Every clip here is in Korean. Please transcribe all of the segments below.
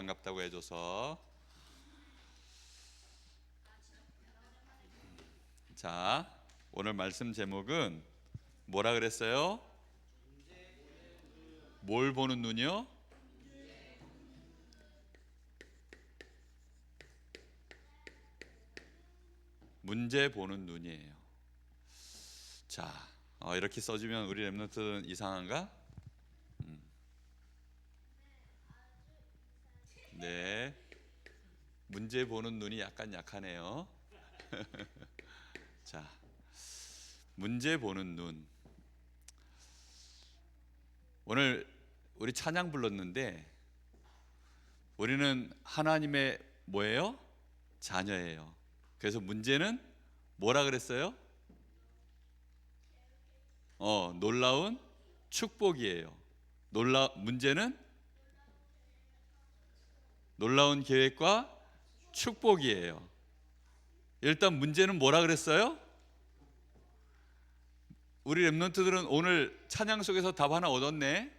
반갑다고 해줘서. 자, 오늘 말씀 제목은 뭐라 그랬어요? 뭘 보는 눈이요? 문제 보는 눈이에요. 자, 이렇게 써주면 우리 랩런트는 이상한가? 네, 문제 보는 눈이 약간 약하네요. 자, 문제 보는 눈. 오늘 우리 찬양 불렀는데 우리는 하나님의 뭐예요? 자녀예요. 그래서 문제는 뭐라 그랬어요? 놀라운 축복이에요. 문제는 놀라운 계획과 축복이에요. 일단 문제는 뭐라 그랬어요? 우리 랩런트들은 오늘 찬양 속에서 답 하나 얻었네.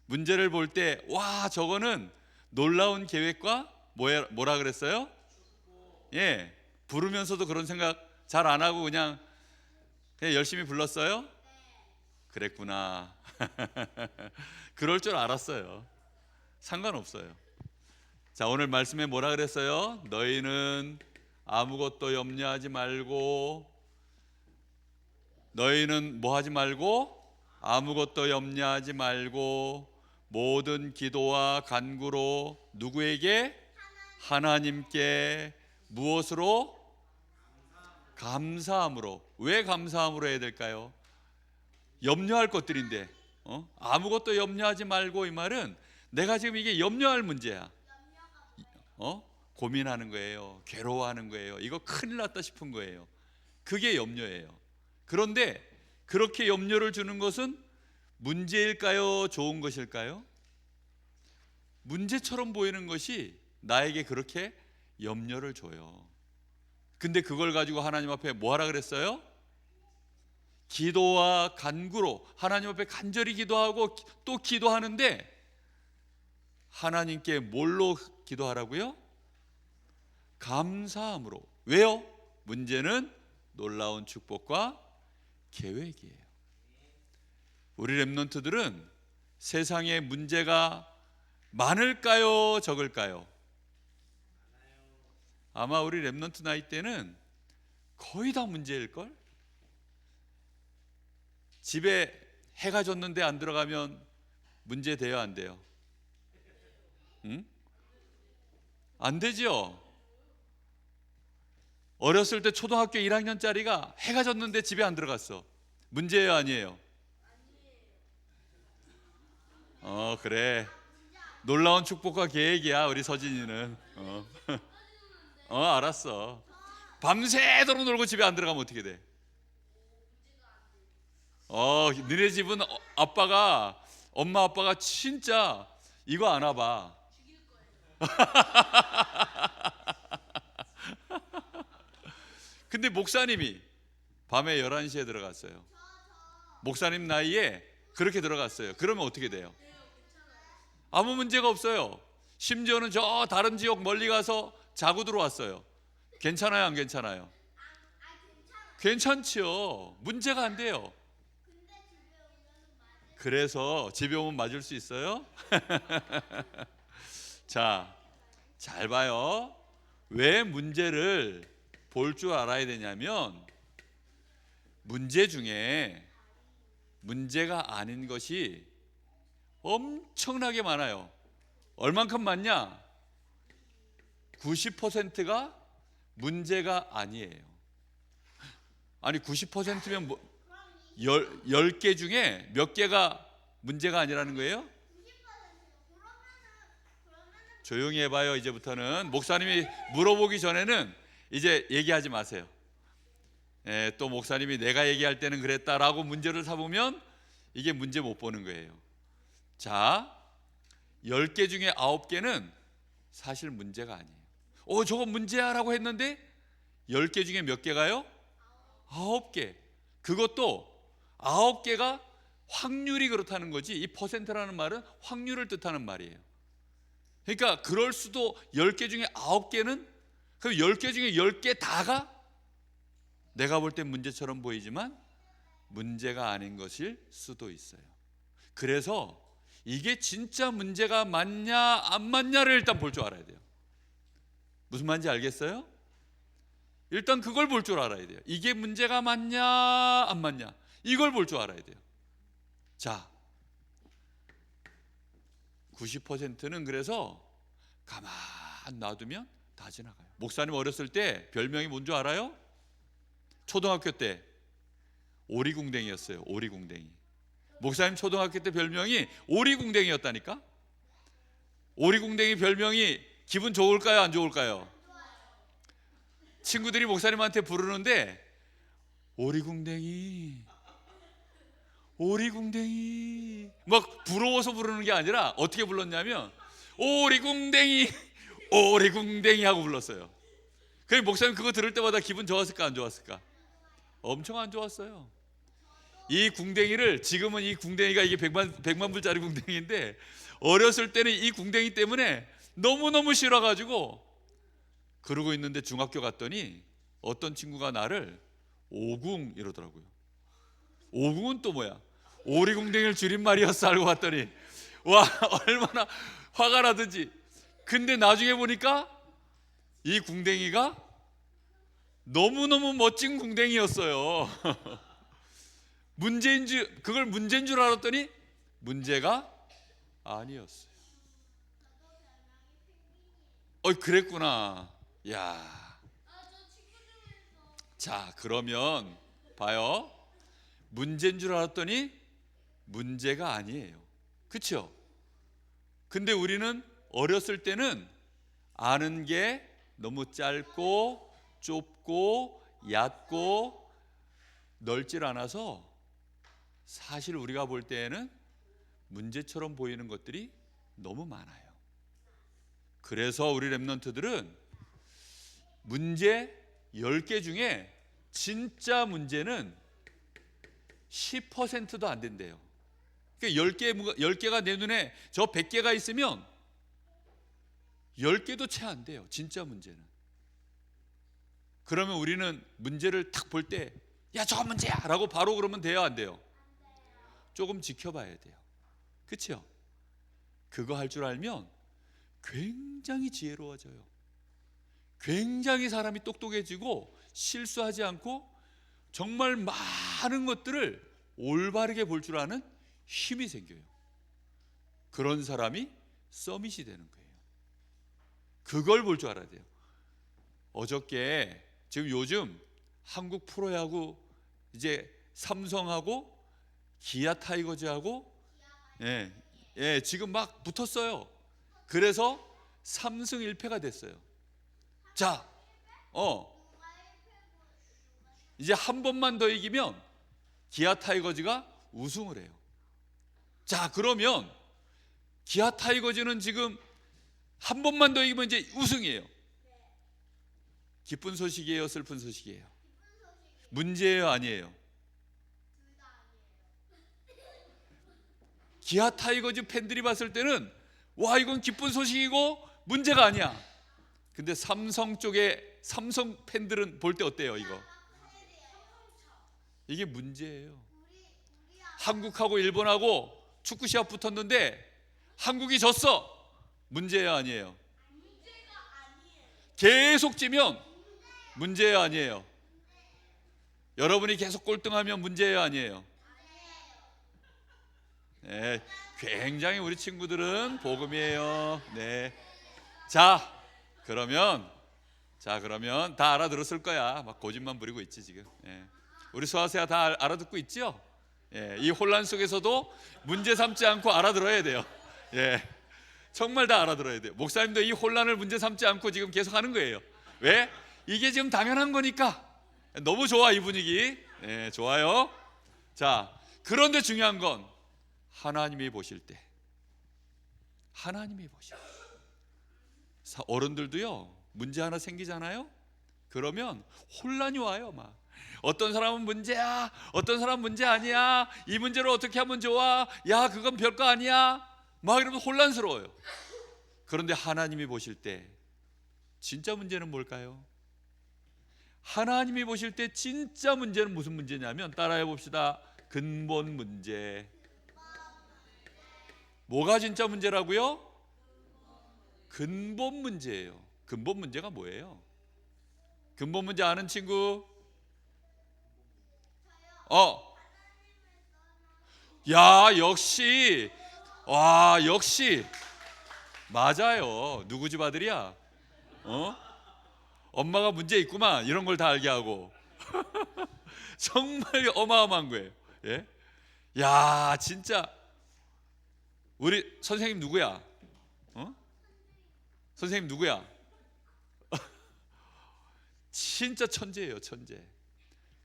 문제를 볼 때 와, 저거는 놀라운 계획과 뭐라 그랬어요? 예, 부르면서도 그런 생각 잘 안 하고 그냥 열심히 불렀어요? 그랬구나. 그럴 줄 알았어요. 상관없어요. 자, 오늘 말씀에 뭐라 그랬어요? 너희는 아무것도 염려하지 말고, 너희는 뭐 하지 말고? 아무것도 염려하지 말고 모든 기도와 간구로 누구에게? 하나님께 무엇으로? 감사함으로. 왜 감사함으로 해야 될까요? 염려할 것들인데 아무것도 염려하지 말고, 이 말은 내가 지금 이게 염려할 문제야. 고민하는 거예요. 괴로워하는 거예요. 이거 큰일 났다 싶은 거예요. 그게 염려예요. 그런데 그렇게 염려를 주는 것은 문제일까요? 좋은 것일까요? 문제처럼 보이는 것이 나에게 그렇게 염려를 줘요. 근데 그걸 가지고 하나님 앞에 뭐 하라 그랬어요? 기도와 간구로 하나님 앞에 간절히 기도하고 또 기도하는데 하나님께 뭘로 기도하라고요? 감사함으로. 왜요? 문제는 놀라운 축복과 계획이에요. 우리 랩런트들은 세상에 문제가 많을까요? 적을까요? 아마 우리 랩런트 나이 때는 거의 다 문제일걸? 집에 해가 졌는데 안 들어가면 문제 돼요, 안 돼요? 응? 안 되죠? 어렸을 때 초등학교 1학년짜리가 해가 졌는데 집에 안 들어갔어. 문제예요, 아니에요? 그래. 놀라운 축복과 계획이야, 우리 서진이는. 알았어. 밤새도록 놀고 집에 안 들어가면 어떻게 돼? 너네 집은 엄마 아빠가 진짜 이거 안 와봐. 근데 목사님이 밤에 11시에 들어갔어요. 목사님 나이에 그렇게 들어갔어요. 그러면 어떻게 돼요? 아무 문제가 없어요. 심지어는 저 다른 지역 멀리 가서 자고 들어왔어요. 괜찮아요, 안 괜찮아요? 괜찮지요. 문제가 안 돼요. 그래서 집에 오면 맞을 수 있어요? 자, 잘 봐요. 왜 문제를 볼 줄 알아야 되냐면 문제 중에 문제가 아닌 것이 엄청나게 많아요. 얼만큼 많냐? 90%가 문제가 아니에요. 아니 90%면 10개 중에 몇 개가 문제가 아니라는 거예요? 조용히 해봐요. 이제부터는 목사님이 물어보기 전에는 이제 얘기하지 마세요. 또 목사님이 내가 얘기할 때는 그랬다라고 문제를 삼으면 이게 문제 못 보는 거예요. 자, 10개 중에 9개는 사실 문제가 아니에요. 저거 문제야 라고 했는데 10개 중에 몇 개가요? 9개. 그것도 9개가 확률이 그렇다는 거지, 이 퍼센트라는 말은 확률을 뜻하는 말이에요. 그러니까 그럴 수도 10개 중에 9개는, 그럼 10개 중에 10개 다가 내가 볼 땐 문제처럼 보이지만 문제가 아닌 것일 수도 있어요. 그래서 이게 진짜 문제가 맞냐 안 맞냐를 일단 볼 줄 알아야 돼요. 무슨 말인지 알겠어요? 일단 그걸 볼 줄 알아야 돼요. 이게 문제가 맞냐 안 맞냐, 이걸 볼 줄 알아야 돼요. 자, 90%는 그래서 가만 놔두면 다 지나가요. 목사님 어렸을 때 별명이 뭔 줄 알아요? 초등학교 때 오리궁뎅이였어요. 오리궁뎅이. 목사님 초등학교 때 별명이 오리궁뎅이였다니까. 오리궁뎅이 별명이 기분 좋을까요 안 좋을까요? 친구들이 목사님한테 부르는데 오리궁뎅이, 오리궁뎅이 막 부러워서 부르는 게 아니라 어떻게 불렀냐면 오리궁뎅이, 오리궁뎅이 하고 불렀어요. 그래서 목사님 그거 들을 때마다 기분 좋았을까 안 좋았을까? 엄청 안 좋았어요. 이 궁뎅이를, 지금은 이 궁뎅이가 이게 100만 불짜리 궁뎅이인데 어렸을 때는 이 궁뎅이 때문에 너무너무 싫어가지고 그러고 있는데 중학교 갔더니 어떤 친구가 나를 오궁 이러더라고요. 오궁은 또 뭐야? 오리궁뎅이를 줄임말이었어 알고 봤더니 와, 얼마나 화가 나든지. 근데 나중에 보니까 이 궁뎅이가 너무너무 멋진 궁뎅이였어요. 그걸 문제인 줄 알았더니 문제가 아니었어요. 그랬구나. 야. 자, 그러면 봐요. 문제인 줄 알았더니 문제가 아니에요. 그렇죠? 근데 우리는 어렸을 때는 아는 게 너무 짧고 좁고 얕고 넓질 않아서 사실 우리가 볼 때에는 문제처럼 보이는 것들이 너무 많아요. 그래서 우리 랩런트들은 문제 10개 중에 진짜 문제는 10%도 안 된대요. 그러니까 10개가 내 눈에 저 100개가 있으면 10개도 채 안 돼요. 진짜 문제는. 그러면 우리는 문제를 탁 볼 때 야 저거 문제야 라고 바로 그러면 돼요 안 돼요? 조금 지켜봐야 돼요. 그렇죠? 그거 할 줄 알면 굉장히 지혜로워져요. 굉장히 사람이 똑똑해지고 실수하지 않고 정말 많은 것들을 올바르게 볼 줄 아는 힘이 생겨요. 그런 사람이 서밋이 되는 거예요. 그걸 볼 줄 알아야 돼요. 어저께 지금 요즘 한국 프로야구 이제 삼성하고 기아 타이거즈하고 지금 막 붙었어요. 그래서 3승 1패가 됐어요. 자, 이제 한 번만 더 이기면 기아 타이거즈가 우승을 해요. 자, 그러면 기아 타이거즈는 지금 한 번만 더 이기면 이제 우승이에요. 기쁜 소식이에요, 슬픈 소식이에요? 문제예요, 아니에요? 기아 타이거즈 팬들이 봤을 때는 와, 이건 기쁜 소식이고 문제가 아니야. 근데 삼성 쪽에 삼성 팬들은 볼 때 어때요, 이거? 이게 문제예요. 한국하고 일본하고 축구 시합 붙었는데 한국이 졌어. 문제예요, 아니에요? 계속 지면 문제예요, 아니에요? 여러분이 계속 꼴등하면 문제예요, 아니에요? 네, 굉장히 우리 친구들은 복음이에요. 네. 자, 그러면 다 알아들었을 거야. 막 고집만 부리고 있지 지금. 우리 수아세아 다 알아듣고 있죠? 이 혼란 속에서도 문제 삼지 않고 알아들어야 돼요. 정말 다 알아들어야 돼요. 목사님도 이 혼란을 문제 삼지 않고 지금 계속 하는 거예요. 왜? 이게 지금 당연한 거니까. 너무 좋아, 이 분위기. 좋아요. 자, 그런데 중요한 건 하나님이 보실 때, 하나님이 보실 때, 어른들도요 문제 하나 생기잖아요. 그러면 혼란이 와요. 막 어떤 사람은 문제야, 어떤 사람은 문제 아니야, 이 문제를 어떻게 하면 좋아, 야 그건 별거 아니야, 막 이러면 혼란스러워요. 그런데 하나님이 보실 때 진짜 문제는 뭘까요? 하나님이 보실 때 진짜 문제는 무슨 문제냐면, 따라해 봅시다. 근본 문제. 뭐가 진짜 문제라고요? 근본 문제예요. 근본 문제가 뭐예요? 근본 문제 아는 친구? 야, 역시. 와, 역시 맞아요. 누구 집 아들이야? 엄마가 문제 있구만. 이런 걸 다 알게 하고. 정말 어마어마한 거예요. 예? 야, 진짜 우리 선생님 누구야? 선생님 누구야? 진짜 천재예요, 천재.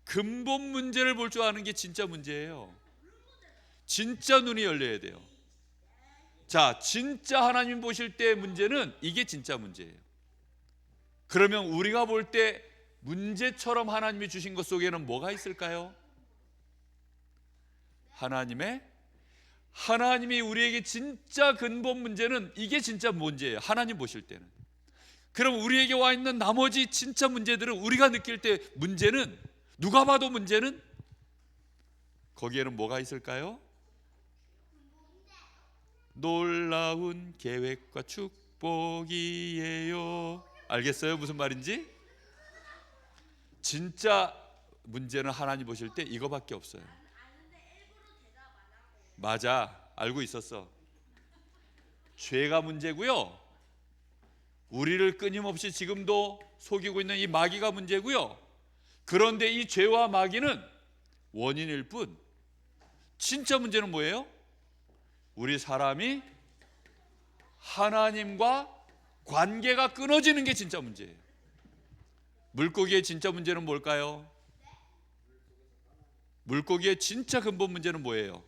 근본 문제를 볼 줄 아는 게 진짜 문제예요. 진짜 눈이 열려야 돼요. 자, 진짜 하나님 보실 때 문제는 이게 진짜 문제예요. 그러면 우리가 볼 때 문제처럼 하나님이 주신 것 속에는 뭐가 있을까요? 하나님이 우리에게 진짜 근본 문제는 이게 진짜 문제예요. 하나님 보실 때는. 그럼 우리에게 와 있는 나머지 진짜 문제들은, 우리가 느낄 때 문제는, 누가 봐도 문제는, 거기에는 뭐가 있을까요? 놀라운 계획과 축복이에요. 알겠어요? 무슨 말인지? 진짜 문제는 하나님 보실 때 이거밖에 없어요. 맞아, 알고 있었어. 죄가 문제고요, 우리를 끊임없이 지금도 속이고 있는 이 마귀가 문제고요. 그런데 이 죄와 마귀는 원인일 뿐, 진짜 문제는 뭐예요? 우리 사람이 하나님과 관계가 끊어지는 게 진짜 문제예요. 물고기의 진짜 문제는 뭘까요? 물고기의 진짜 근본 문제는 뭐예요?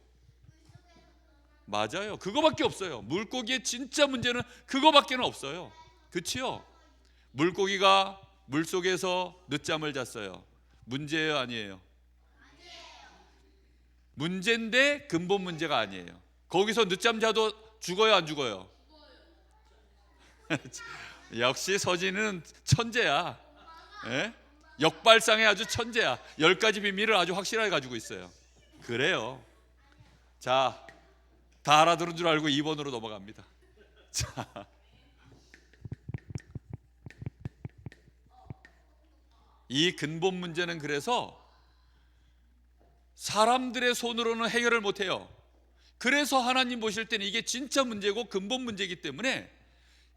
맞아요, 그거밖에 없어요. 물고기의 진짜 문제는 그거밖에는 없어요. 그치요? 물고기가 물속에서 늦잠을 잤어요. 문제예요, 아니에요? 문제인데 근본 문제가 아니에요. 거기서 늦잠 자도 죽어요, 안 죽어요? 역시 서진은 천재야. 예? 역발상에 아주 천재야. 10가지 비밀을 아주 확실하게 가지고 있어요. 그래요. 자, 다 알아들은 줄 알고 2번으로 넘어갑니다. 자, 이 근본 문제는 그래서 사람들의 손으로는 해결을 못해요. 그래서 하나님 보실 때는 이게 진짜 문제고 근본 문제이기 때문에,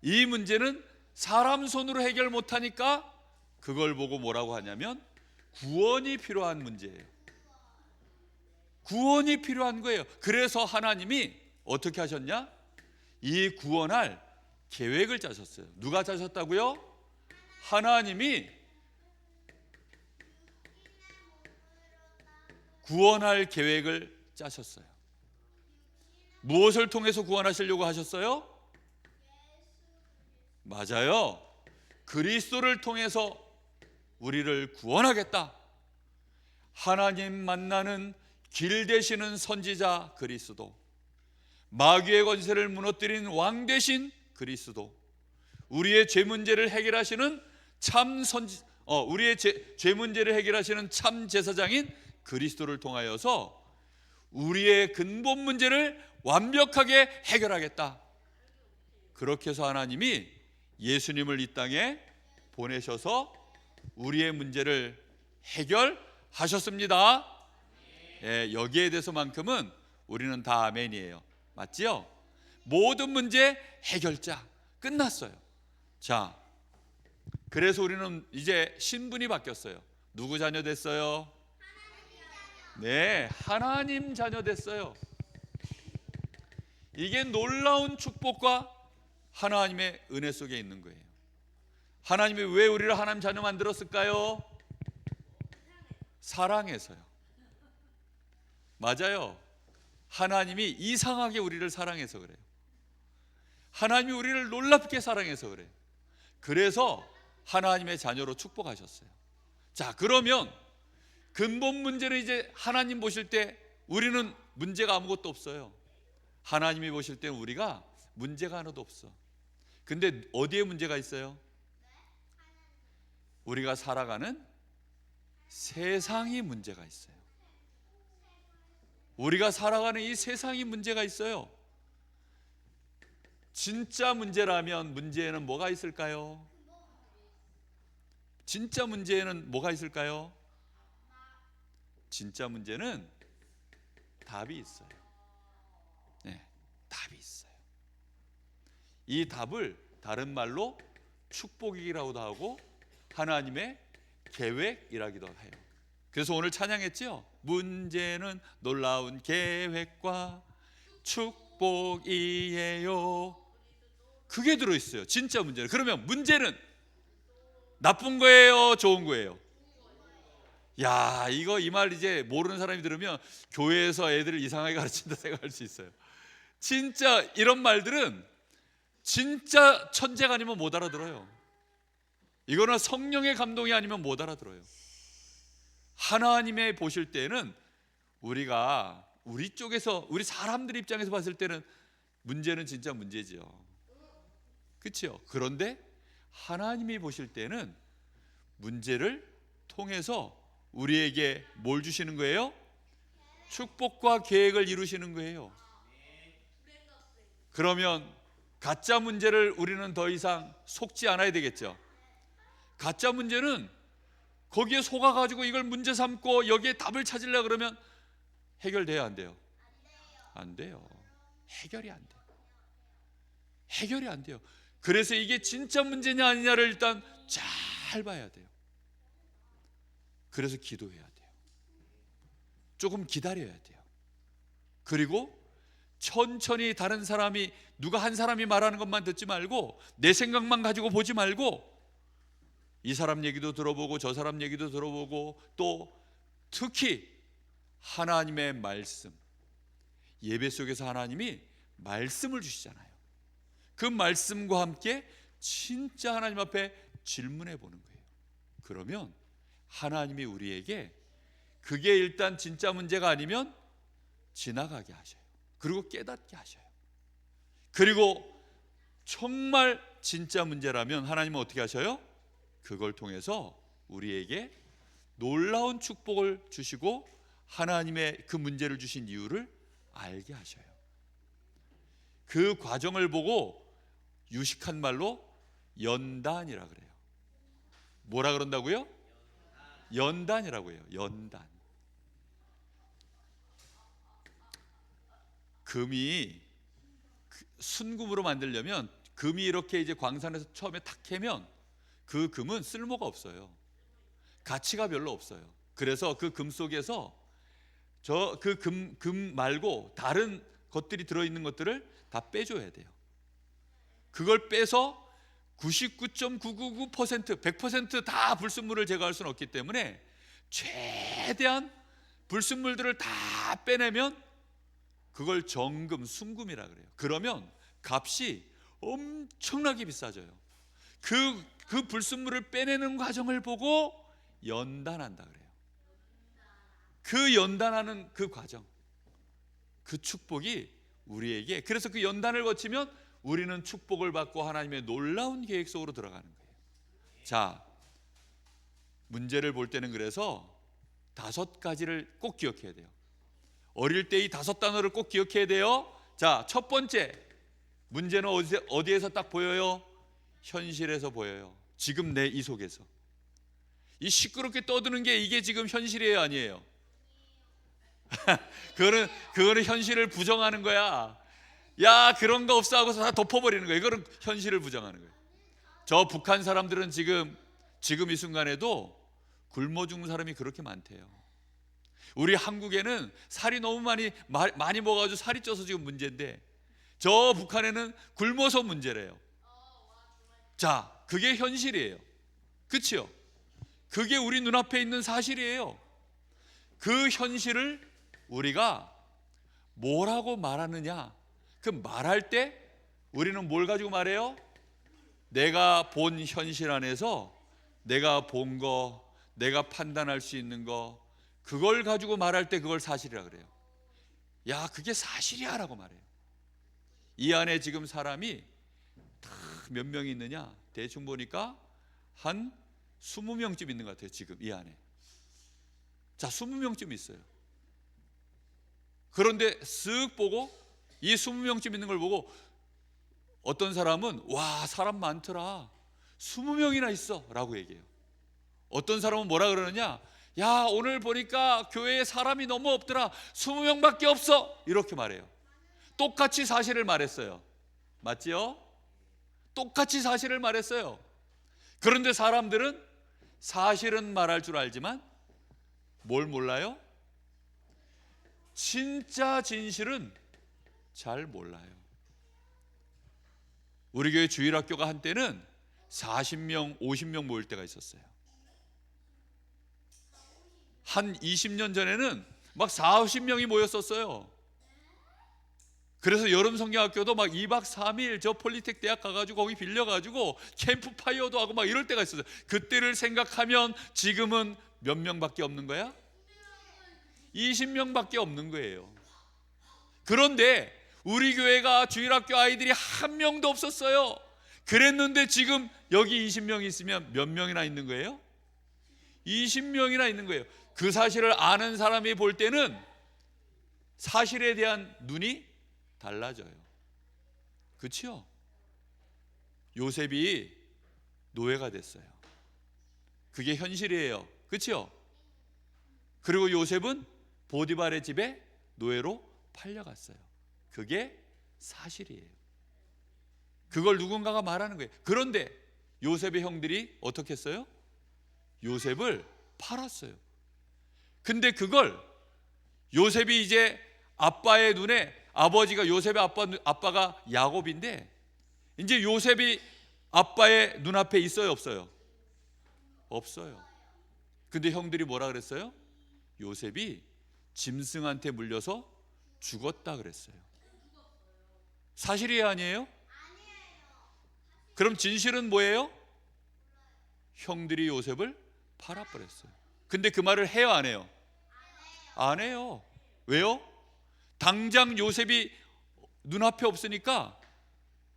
이 문제는 사람 손으로 해결 못하니까 그걸 보고 뭐라고 하냐면 구원이 필요한 문제예요. 구원이 필요한 거예요. 그래서 하나님이 어떻게 하셨냐? 이 구원할 계획을 짜셨어요. 누가 짜셨다고요? 하나님이 구원할 계획을 짜셨어요. 무엇을 통해서 구원하시려고 하셨어요? 맞아요. 그리스도를 통해서 우리를 구원하겠다. 하나님 만나는 길 되시는 선지자 그리스도, 마귀의 권세를 무너뜨린 왕 되신 그리스도, 우리의 죄 문제를 해결하시는 우리의 죄 문제를 해결하시는 참 제사장인 그리스도를 통하여서 우리의 근본 문제를 완벽하게 해결하겠다. 그렇게 해서 하나님이 예수님을 이 땅에 보내셔서 우리의 문제를 해결하셨습니다. 예, 여기에 대해서만큼은 우리는 다 아멘이에요. 맞지요? 모든 문제 해결자 끝났어요. 자, 그래서 우리는 이제 신분이 바뀌었어요. 누구 자녀 됐어요? 네, 하나님 자녀 됐어요. 이게 놀라운 축복과 하나님의 은혜 속에 있는 거예요. 하나님이 왜 우리를 하나님 자녀 만들었을까요? 사랑해서요. 맞아요. 하나님이 이상하게 우리를 사랑해서 그래요. 하나님이 우리를 놀랍게 사랑해서 그래요. 그래서 하나님의 자녀로 축복하셨어요. 자, 그러면 근본 문제는 이제 하나님 보실 때 우리는 문제가 아무것도 없어요. 하나님이 보실 때 우리가 문제가 하나도 없어. 근데 어디에 문제가 있어요? 우리가 살아가는 세상이 문제가 있어요. 우리가 살아가는 이 세상이 문제가 있어요. 진짜 문제라면 문제에는 뭐가 있을까요? 진짜 문제에는 뭐가 있을까요? 진짜 문제는 답이 있어요. 네, 답이 있어요. 이 답을 다른 말로 축복이라고도 하고 하나님의 계획이라기도 해요. 그래서 오늘 찬양했죠? 문제는 놀라운 계획과 축복이에요. 그게 들어있어요. 진짜 문제는. 그러면 문제는 나쁜 거예요? 좋은 거예요? 야, 이거 이 말 이제 모르는 사람이 들으면 교회에서 애들을 이상하게 가르친다 생각할 수 있어요. 진짜 이런 말들은 진짜 천재가 아니면 못 알아들어요. 이거는 성령의 감동이 아니면 못 알아들어요. 하나님의 보실 때는 우리가 우리 쪽에서 우리 사람들 입장에서 봤을 때는 문제는 진짜 문제지요. 그렇죠? 그런데 하나님이 보실 때는 문제를 통해서 우리에게 뭘 주시는 거예요? 축복과 계획을 이루시는 거예요. 그러면 가짜 문제를 우리는 더 이상 속지 않아야 되겠죠. 가짜 문제는 거기에 속아가지고 이걸 문제 삼고 여기에 답을 찾으려고 그러면 해결돼야 안 돼요? 안 돼요. 해결이 안 돼요. 해결이 안 돼요. 그래서 이게 진짜 문제냐 아니냐를 일단 잘 봐야 돼요. 그래서 기도해야 돼요. 조금 기다려야 돼요. 그리고 천천히 다른 사람이 누가 한 사람이 말하는 것만 듣지 말고 내 생각만 가지고 보지 말고 이 사람 얘기도 들어보고 저 사람 얘기도 들어보고 또 특히 하나님의 말씀, 예배 속에서 하나님이 말씀을 주시잖아요. 그 말씀과 함께 진짜 하나님 앞에 질문해 보는 거예요. 그러면 하나님이 우리에게 그게 일단 진짜 문제가 아니면 지나가게 하셔요. 그리고 깨닫게 하셔요. 그리고 정말 진짜 문제라면 하나님은 어떻게 하셔요? 그걸 통해서 우리에게 놀라운 축복을 주시고 하나님의 그 문제를 주신 이유를 알게 하셔요. 그 과정을 보고 유식한 말로 연단이라 그래요. 뭐라 그런다고요? 연단이라고 해요. 연단. 금이 순금으로 만들려면 금이 이렇게 이제 광산에서 처음에 탁 캐면 그 금은 쓸모가 없어요. 가치가 별로 없어요. 그래서 그 금 속에서 저 그 금 말고 다른 것들이 들어있는 것들을 다 빼줘야 돼요. 그걸 빼서 99.999% 100% 불순물을 제거할 수는 없기 때문에 최대한 불순물들을 다 빼내면 그걸 정금, 순금이라 그래요. 그러면 값이 엄청나게 비싸져요. 그 불순물을 빼내는 과정을 보고 연단한다 그래요. 그 연단하는 그 과정, 그 축복이 우리에게, 그래서 그 연단을 거치면 우리는 축복을 받고 하나님의 놀라운 계획 속으로 들어가는 거예요. 자, 문제를 볼 때는 그래서 5가지를 꼭 기억해야 돼요. 어릴 때 이 5단어를 꼭 기억해야 돼요. 자, 첫 번째, 문제는 어디에서 딱 보여요? 현실에서 보여요. 지금 내 이 속에서. 이 시끄럽게 떠드는 게 이게 지금 현실이에요, 아니에요? 그거는 현실을 부정하는 거야. 야, 그런 거 없어 하고서 다 덮어버리는 거예요. 이거는 현실을 부정하는 거예요. 저 북한 사람들은 지금 이 순간에도 굶어 죽는 사람이 그렇게 많대요. 우리 한국에는 살이 너무 많이 먹어가지고 살이 쪄서 지금 문제인데 저 북한에는 굶어서 문제래요. 자, 그게 현실이에요. 그렇죠? 그게 우리 눈앞에 있는 사실이에요. 그 현실을 우리가 뭐라고 말하느냐, 그 말할 때 우리는 뭘 가지고 말해요? 내가 본 현실 안에서 내가 본 거, 내가 판단할 수 있는 거, 그걸 가지고 말할 때 그걸 사실이라 그래요. 야, 그게 사실이야 라고 말해요. 이 안에 지금 사람이 다 몇 명이 있느냐? 대충 보니까 한 20명쯤 있는 것 같아요. 지금 이 안에. 자, 20명쯤 있어요. 그런데 쓱 보고 이 20명쯤 있는 걸 보고 어떤 사람은 와, 사람 많더라, 20명이나 있어 라고 얘기해요. 어떤 사람은 뭐라 그러느냐? 야, 오늘 보니까 교회에 사람이 너무 없더라, 20명밖에 없어, 이렇게 말해요. 똑같이 사실을 말했어요. 맞지요? 똑같이 사실을 말했어요. 그런데 사람들은 사실은 말할 줄 알지만 뭘 몰라요? 진짜 진실은 잘 몰라요. 우리 교회 주일학교가 한때는 40명, 50명 모일 때가 있었어요. 한 20년 전에는 막 40명이 모였었어요. 그래서 여름 성경학교도 막 2박 3일 저 폴리텍 대학 가가지고 거기 빌려가지고 캠프파이어도 하고 막 이럴 때가 있었어요. 그때를 생각하면 지금은 몇 명밖에 없는 거야? 20명밖에 없는 거예요. 그런데 우리 교회가 주일학교 아이들이 한 명도 없었어요. 그랬는데 지금 여기 20명이 있으면 몇 명이나 있는 거예요? 20명이나 있는 거예요. 그 사실을 아는 사람이 볼 때는 사실에 대한 눈이 달라져요. 그렇죠? 요셉이 노예가 됐어요. 그게 현실이에요. 그렇죠? 그리고 요셉은 보디발의 집에 노예로 팔려갔어요. 그게 사실이에요. 그걸 누군가가 말하는 거예요. 그런데 요셉의 형들이 어떻게 했어요? 요셉을 팔았어요. 근데 그걸 요셉이 이제 아빠의 눈에, 아버지가 요셉의 아빠가 야곱인데 이제 요셉이 아빠의 눈앞에 있어요, 없어요? 없어요. 근데 형들이 뭐라 그랬어요? 요셉이 짐승한테 물려서 죽었다 그랬어요. 사실이에요, 아니에요? 그럼 진실은 뭐예요? 형들이 요셉을 팔아버렸어요. 근데 그 말을 해요, 안 해요? 안 해요. 왜요? 당장 요셉이 눈앞에 없으니까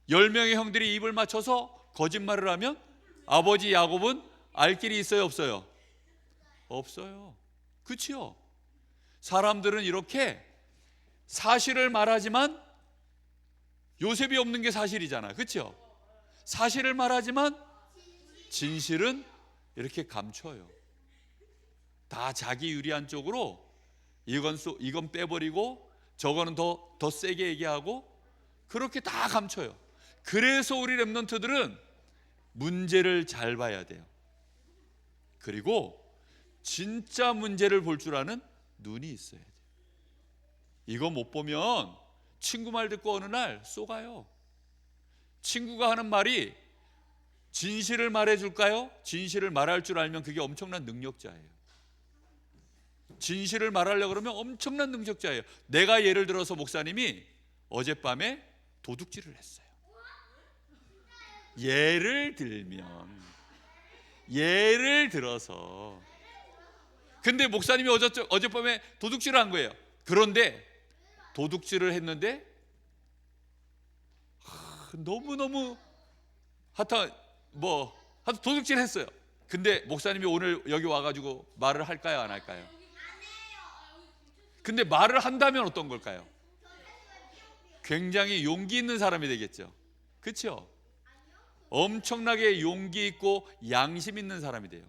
10명의 형들이 입을 맞춰서 거짓말을 하면 아버지 야곱은 알 길이 있어요, 없어요? 없어요. 그렇지요? 사람들은 이렇게 사실을 말하지만 요셉이 없는 게 사실이잖아요. 그렇죠? 사실을 말하지만 진실은 이렇게 감춰요. 다 자기 유리한 쪽으로 이건 빼버리고 저거는 더 세게 얘기하고 그렇게 다 감춰요. 그래서 우리 렘넌트들은 문제를 잘 봐야 돼요. 그리고 진짜 문제를 볼 줄 아는 눈이 있어야 돼요. 이거 못 보면 친구 말 듣고 어느 날 쏘가요. 친구가 하는 말이 진실을 말해줄까요? 진실을 말할 줄 알면 그게 엄청난 능력자예요. 진실을 말하려고 그러면 엄청난 능력자예요. 내가 예를 들어서 목사님이 어젯밤에 도둑질을 했어요. 예를 들어서 근데 목사님이 어젯밤에 도둑질을 한 거예요. 그런데 도둑질을 했는데 너무너무 하여튼 도둑질 했어요. 근데 목사님이 오늘 여기 와가지고 말을 할까요, 안 할까요? 근데 말을 한다면 어떤 걸까요? 굉장히 용기 있는 사람이 되겠죠. 그렇죠? 엄청나게 용기 있고 양심 있는 사람이 돼요.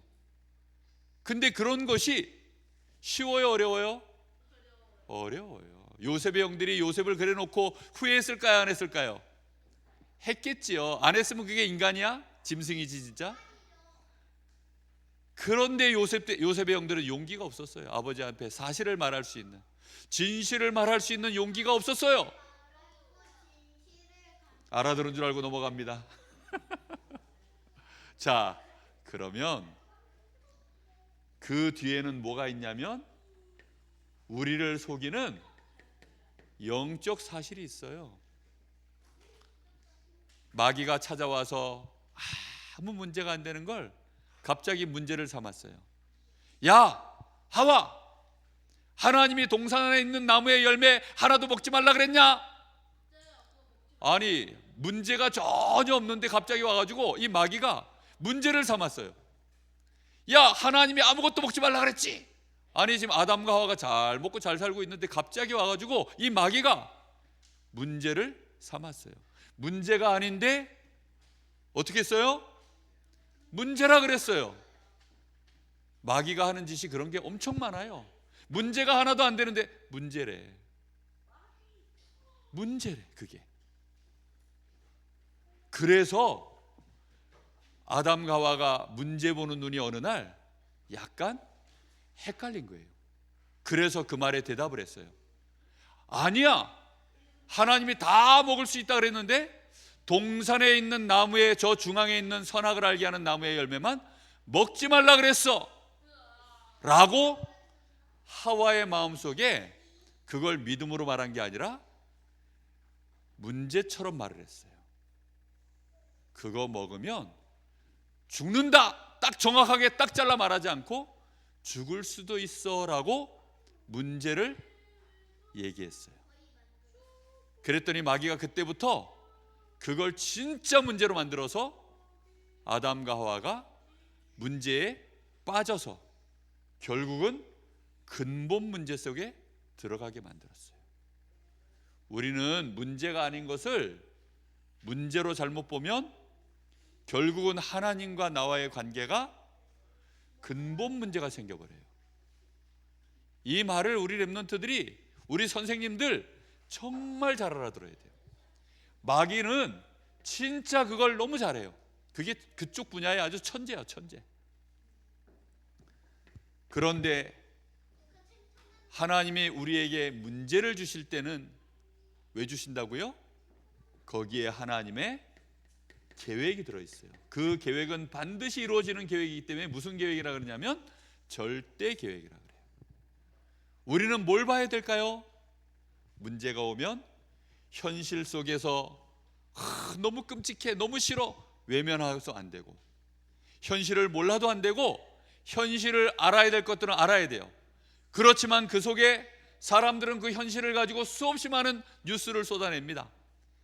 근데 그런 것이 쉬워요, 어려워요? 어려워요. 요셉의 형들이 요셉을 그래놓고 후회했을까요, 안 했을까요? 했겠지요. 안 했으면 그게 인간이야? 짐승이지 진짜. 그런데 요셉의 형들은 용기가 없었어요. 아버지 앞에 사실을 말할 수 있는, 진실을 말할 수 있는 용기가 없었어요. 알아들은 줄 알고 넘어갑니다. 자, 그러면 그 뒤에는 뭐가 있냐면 우리를 속이는 영적 사실이 있어요. 마귀가 찾아와서 아무 문제가 안 되는 걸 갑자기 문제를 삼았어요. 야, 하와, 하나님이 동산 안에 있는 나무의 열매 하나도 먹지 말라 그랬냐? 아니, 문제가 전혀 없는데 갑자기 와가지고 이 마귀가 문제를 삼았어요. 야, 하나님이 아무것도 먹지 말라 그랬지. 아니, 지금 아담과 하와가 잘 먹고 잘 살고 있는데 갑자기 와가지고 이 마귀가 문제를 삼았어요. 문제가 아닌데 어떻게 했어요? 문제라 그랬어요. 마귀가 하는 짓이 그런 게 엄청 많아요. 문제가 하나도 안 되는데 문제래. 그게. 그래서 아담과 하와가 문제 보는 눈이 어느 날 약간 헷갈린 거예요. 그래서 그 말에 대답을 했어요. 아니야, 하나님이 다 먹을 수 있다 그랬는데 동산에 있는 나무의 저 중앙에 있는 선악을 알게 하는 나무의 열매만 먹지 말라 그랬어 라고 하와의 마음속에 그걸 믿음으로 말한 게 아니라 문제처럼 말을 했어요. 그거 먹으면 죽는다, 딱 정확하게 딱 잘라 말하지 않고 죽을 수도 있어 라고 문제를 얘기했어요. 그랬더니 마귀가 그때부터 그걸 진짜 문제로 만들어서 아담과 하와가 문제에 빠져서 결국은 근본 문제 속에 들어가게 만들었어요. 우리는 문제가 아닌 것을 문제로 잘못 보면 결국은 하나님과 나와의 관계가 근본 문제가 생겨버려요. 이 말을 우리 랩런트들이, 우리 선생님들 정말 잘 알아들어야 돼요. 마귀는 진짜 그걸 너무 잘해요. 그게 그쪽 분야에 아주 천재야, 천재. 그런데 하나님이 우리에게 문제를 주실 때는 왜 주신다고요? 거기에 하나님의 계획이 들어있어요. 그 계획은 반드시 이루어지는 계획이기 때문에 무슨 계획이라 그러냐면 절대 계획이라 그래요. 우리는 뭘 봐야 될까요? 문제가 오면 현실 속에서 너무 끔찍해, 너무 싫어, 외면해서 안 되고, 현실을 몰라도 안 되고 현실을 알아야 될 것들은 알아야 돼요. 그렇지만 그 속에 사람들은 그 현실을 가지고 수없이 많은 뉴스를 쏟아냅니다.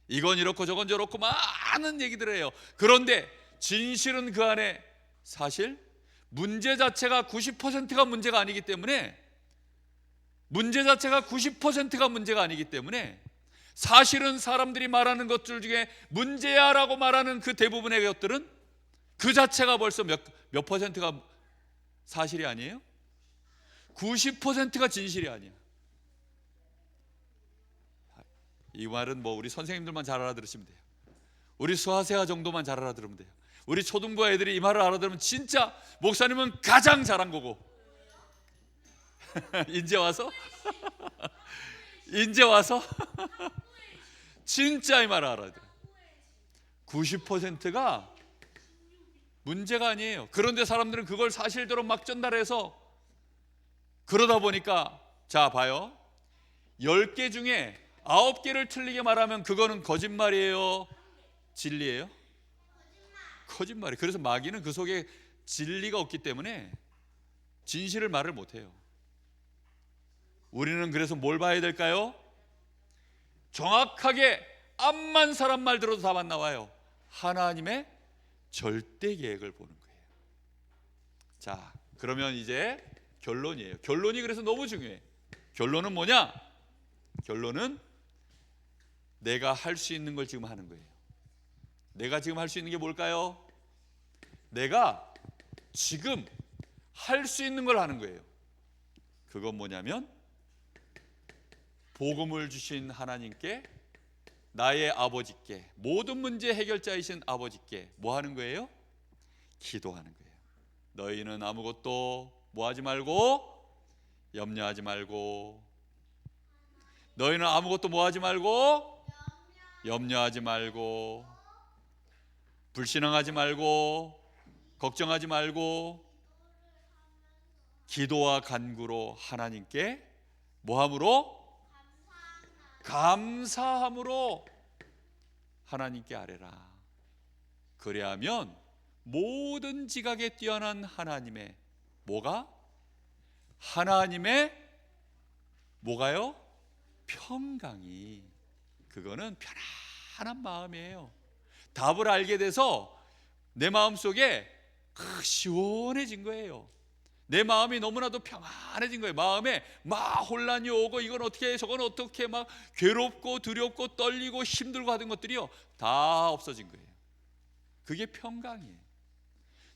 이건 이렇고 저건 저렇고 많은 얘기들을 해요. 그런데 진실은 그 안에 사실 문제 자체가 90%가 문제가 아니기 때문에, 문제 자체가 90%가 문제가 아니기 때문에 사실은 사람들이 말하는 것들 중에 문제야 라고 말하는 그 대부분의 것들은 그 자체가 벌써 몇 퍼센트가 사실이 아니에요? 90%가 진실이 아니야. 이 말은 뭐 우리 선생님들만 잘 알아들으시면 돼요. 우리 수화세아 정도만 잘 알아들으면 돼요. 우리 초등부 애들이 이 말을 알아들으면 진짜 목사님은 가장 잘한 거고. 이제 와서 이제 와서 진짜 이 말을 알아들어요. 90%가 문제가 아니에요. 그런데 사람들은 그걸 사실대로 막 전달해서, 그러다 보니까 자 봐요, 10개 중에 9개를 틀리게 말하면 그거는 거짓말이에요, 진리예요? 거짓말이에요. 그래서 마귀는 그 속에 진리가 없기 때문에 진실을 말을 못해요. 우리는 그래서 뭘 봐야 될까요? 정확하게 암만 사람 말 들어도 답 안 나와요. 하나님의 절대 계획을 보는 거예요. 자, 그러면 이제 결론이에요. 결론이 그래서 너무 중요해. 결론은 뭐냐? 결론은 내가 할 수 있는 걸 지금 하는 거예요. 내가 지금 할 수 있는 게 뭘까요? 내가 지금 할 수 있는 걸 하는 거예요. 그건 뭐냐면 복음을 주신 하나님께, 나의 아버지께, 모든 문제 해결자이신 아버지께 뭐 하는 거예요? 기도하는 거예요. 너희는 아무것도 뭐 하지 말고, 염려하지 말고. 너희는 아무것도 뭐 하지 말고, 염려하지 말고, 불신앙하지 말고, 걱정하지 말고, 기도와 간구로 하나님께 뭐함으로? 감사함으로 하나님께 아뢰라. 그래야면 모든 지각에 뛰어난 하나님의 뭐가? 하나님의 뭐가요? 평강이, 그거는 평안한 마음이에요. 답을 알게 돼서 내 마음속에 시원해진 거예요. 내 마음이 너무나도 평안해진 거예요. 마음에 막 혼란이 오고 이건 어떻게 해, 저건 어떻게 해, 막 괴롭고 두렵고 떨리고 힘들고 하던 것들이요 다 없어진 거예요. 그게 평강이에요.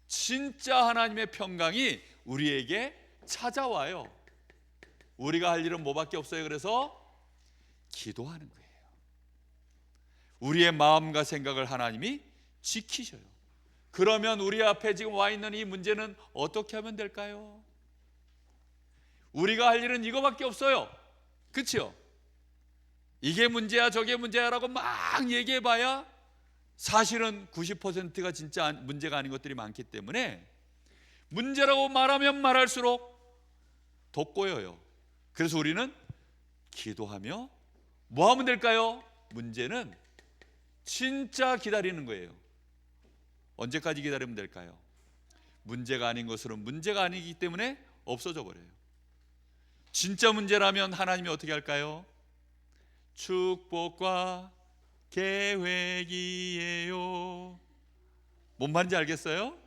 진짜 하나님의 평강이 우리에게 찾아와요. 우리가 할 일은 뭐밖에 없어요. 그래서 기도하는 거예요. 우리의 마음과 생각을 하나님이 지키셔요. 그러면 우리 앞에 지금 와 있는 이 문제는 어떻게 하면 될까요? 우리가 할 일은 이거밖에 없어요. 그렇죠? 이게 문제야 저게 문제야 라고 막 얘기해봐야 사실은 90%가 진짜 문제가 아닌 것들이 많기 때문에 문제라고 말하면 말할수록 더 꼬여요. 그래서 우리는 기도하며 뭐 하면 될까요? 문제는 진짜 기다리는 거예요. 언제까지 기다리면 될까요? 문제가 아닌 것으로는 문제가 아니기 때문에 없어져 버려요. 진짜 문제라면 하나님이 어떻게 할까요? 축복과 계획이에요. 뭔 말인지 알겠어요?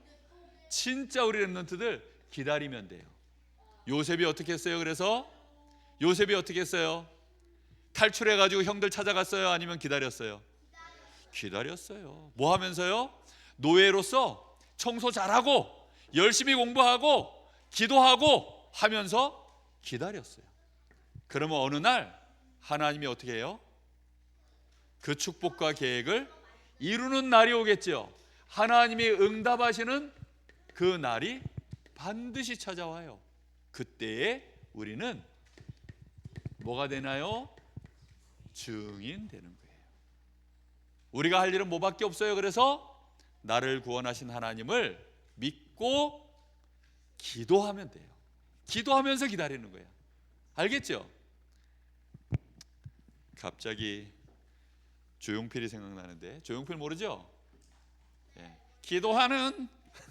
진짜 우리 렘넌트들 기다리면 돼요. 요셉이 어떻게 했어요? 그래서 요셉이 어떻게 했어요? 탈출해가지고 형들 찾아갔어요? 아니면 기다렸어요? 기다렸어요. 뭐 하면서요? 노예로서 청소 잘하고 열심히 공부하고 기도하고 하면서 기다렸어요. 그러면 어느 날 하나님이 어떻게 해요? 그 축복과 계획을 이루는 날이 오겠죠. 하나님이 응답하시는 그 날이 반드시 찾아와요. 그때에 우리는 뭐가 되나요? 증인 되는 거예요. 우리가 할 일은 뭐밖에 없어요. 그래서 나를 구원하신 하나님을 믿고 기도하면 돼요. 기도하면서 기다리는 거예요. 알겠죠? 갑자기 조용필이 생각나는데, 조용필 모르죠? 네. 기도하는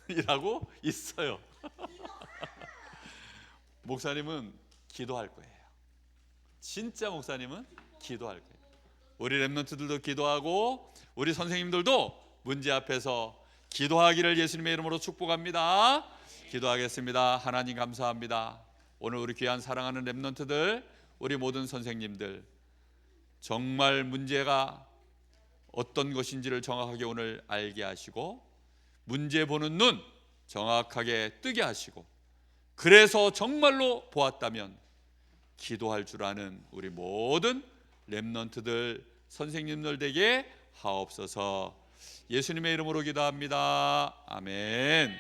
이라고 있어요. 목사님은 기도할 거예요. 진짜 목사님은 기도할 거예요. 우리 렘넌트들도 기도하고 우리 선생님들도 문제 앞에서 기도하기를 예수님의 이름으로 축복합니다. 기도하겠습니다. 하나님 감사합니다. 오늘 우리 귀한 사랑하는 렘넌트들, 우리 모든 선생님들, 정말 문제가 어떤 것인지를 정확하게 오늘 알게 하시고 문제 보는 눈 정확하게 뜨게 하시고, 그래서 정말로 보았다면 기도할 줄 아는 우리 모든 렘넌트들, 선생님들 되게 하옵소서. 예수님의 이름으로 기도합니다. 아멘.